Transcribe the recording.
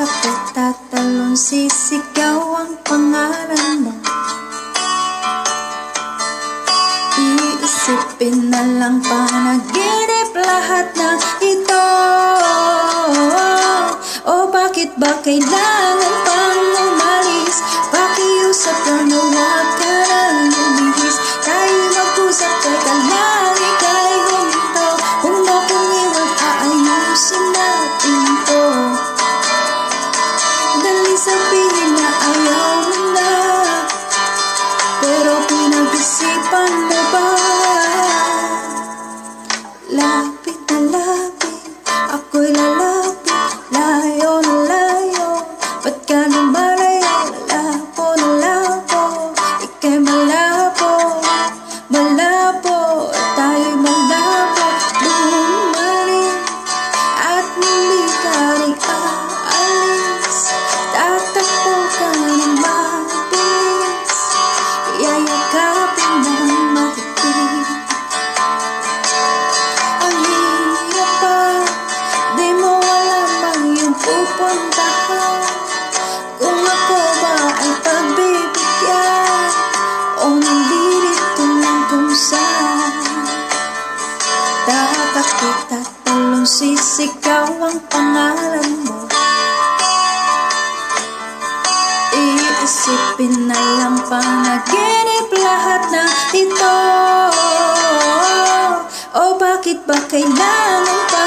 Tatakot, tatalon, sisigaw ang pangalan mo. Iisipin na lang panaginip lahat ng ito. O bakit ba kailangan pang umalis? Pakiusap lang na huwag ka nang lumihis. Tayo mag-usap, teka lang, ika'y huminto. Kung mo kong iwan, aayusin natin to. Dali sabihin na ayaw mo na, pero pinag-isipan mo ba? Lapit na lapit, ako'y lalapit. Layo na layo, ba't ka lumalayo? Lalapo na lapo, ika'y malabo. Malabo, tayo'y malabo. Bumalik at muli ka rin aalis. Tatakbo ka ng mabilis, yayakapin ng mahigpit. Ang hirap pa, di mo alam ang iyong pupuntahan. Kung ako ba ay pagbibigyan, o nandito lang kung saan. Tatakot, tatalon, sisigaw ang pangalan mo. Iisipin na lang panaginip lahat ng ito. O bakit ba kailangan pa